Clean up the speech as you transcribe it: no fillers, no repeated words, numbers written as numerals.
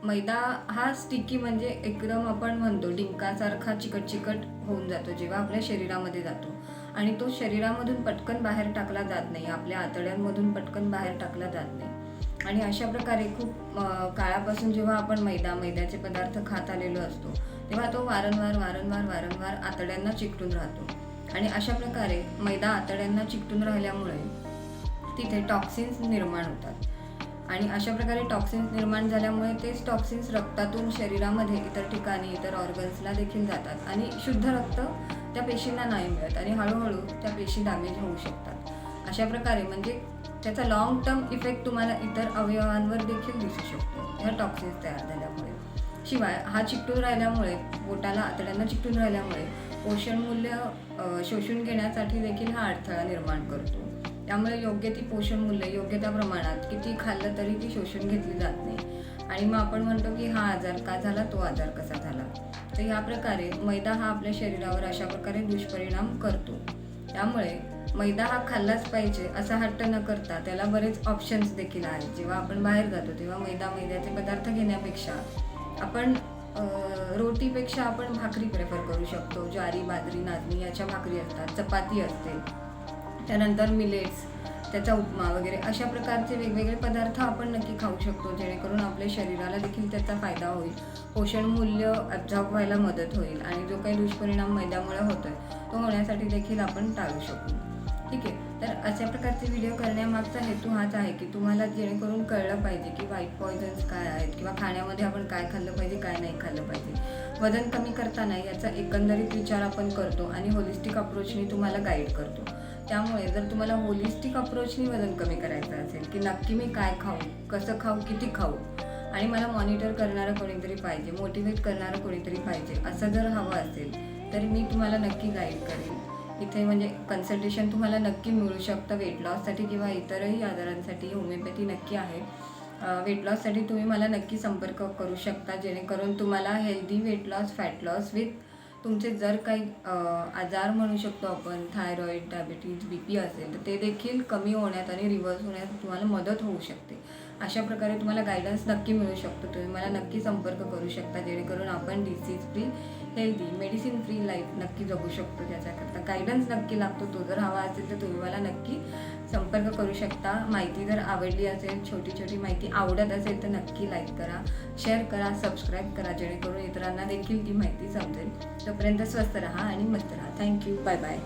मैदा हा स्टिकी म्हणजे एकदम आपण म्हणतो डिंकासारखा चिकट होऊन जातो जेव्हा आपल्या शरीरामध्ये जातो आणि तो शरीरामधून पटकन बाहेर टाकला जात नाही, आपल्या आतड्यांमधून पटकन बाहेर टाकला जात नाही. आणि अशा प्रकारे खूप काळापासून जेव्हा आपण मैद्याचे पदार्थ खात आलेलो असतो तेव्हा तो वारंवार आतड्यांना चिकटून राहतो आणि अशा प्रकारे मैदा आतड्यांना चिकटून राहिल्यामुळे तिथे टॉक्सिन्स निर्माण होतात आणि अशा प्रकारे टॉक्सिन्स निर्माण झाल्यामुळे तेच टॉक्सिन्स रक्तातून शरीरामध्ये इतर ठिकाणी इतर ऑर्गन्सला देखील जातात आणि शुद्ध रक्त त्या पेशींना नाही मिळत आणि हळूहळू त्या पेशी डॅमेज होऊ शकतात. अशा प्रकारे म्हणजे त्याचा लॉंग टर्म इफेक्ट तुम्हाला इतर अवयवांवर देखील दिसू शकतो ह्या टॉक्सिन्स तयार झाल्यामुळे. शिवाय हा चिकटून राहिल्यामुळे पोटाला आतड्यांना चिकटून राहिल्यामुळे पोषण मूल्य शोषून घेण्यासाठी देखील हा अडथळा निर्माण करतो. त्यामुळे योग्य ती पोषण मूल्य योग्य त्या प्रमाणात किती खाल्लं तरी ती शोषून घेतली जात नाही आणि मग आपण म्हणतो की हा आजार का झाला, तो आजार कसा झाला. तर ह्या प्रकारे मैदा हा आपल्या शरीरावर अशा प्रकारे दुष्परिणाम करतो. त्यामुळे मैदा हा खाल्लाच पाहिजे असा हट्ट न करता त्याला बरेच ऑप्शन्स देखील आहेत. जेव्हा आपण बाहेर जातो तेव्हा मैद्याचे पदार्थ घेण्यापेक्षा आपण रोटीपेक्षा आपण भाकरी प्रेफर करू शकतो. ज्वारी, बाजरी, नाचणी याच्या भाकरी असतात, चपाती असते, त्यानंतर मिलेट्स, त्याचा उपमा वगैरे अशा प्रकारचे वेगवेगळे पदार्थ आपण नक्की खाऊ शकतो जेणेकरून आपल्या शरीराला देखील त्याचा फायदा होईल, पोषण मूल्य ॲब्झॉर्ब व्हायला मदत होईल आणि जो काही दुष्परिणाम मैद्यामुळे होतोय तो होण्यासाठी देखील आपण टाळू शकू. ठीक आहे. तर अशा प्रकारचे व्हिडिओ करण्यामागचा हेतू हाच आहे की तुम्हाला जेणेकरून कळलं पाहिजे की व्हाईट पॉयझन्स काय आहेत किंवा खाण्यामध्ये आपण काय खाल्लं पाहिजे, काय नाही खाल्लं पाहिजे. वजन कमी करताना याचा एकंदरीत विचार आपण करतो आणि होलिस्टिक अप्रोचनी तुम्हाला गाईड करतो. त्यामुळे जर तुम्हाला होलिस्टिक अप्रोचनी वजन कमी करायचं असेल की नक्की मी काय खाऊ, कसं खाऊ, किती खाऊ आणि मला मॉनिटर करणारं कोणीतरी पाहिजे, मोटिवेट करणारं कोणीतरी पाहिजे असं जर हवं असेल तर मी तुम्हाला नक्की गाईड करेन. इथे म्हणजे कन्सल्टेशन तुम्हाला नक्की मिळू शकतं वेट लॉससाठी किंवा इतरही आजारांसाठी. होमिओपॅथी नक्की आहे. वेट लॉससाठी तुम्ही मला नक्की संपर्क करू शकता जेणेकरून तुम्हाला healthy weight loss, fat loss with तुमचे जर काही आजार म्हणू शकतो आपण, थायरॉईड, डायबिटीज, BP असेल तर ते देखील कमी होण्यात आणि रिव्हर्स होण्यात तुम्हाला मदत होऊ शकते. अशा प्रकारे तुम्हाला गायडन्स नक्की मिळू शकतो. तुम्ही मला नक्की संपर्क करू शकता जेणेकरून आपण disease free, healthy, medicine free life नक्की जगू शकतो. ज्याच्याकरता गायडन्स नक्की लागतो. तो जर हवा असेल तर तुम्ही मला नक्की संपर्क करू शकता. माहिती जर आवडली असेल, छोटी माहिती आवडत असेल तर नक्की लाईक करा, शेअर करा, सबस्क्राईब करा जेणेकरून इतरांना देखील ती माहिती समजेल. तोपर्यंत स्वस्थ राहा आणि मस्त राहा. थँक्यू. Bye bye.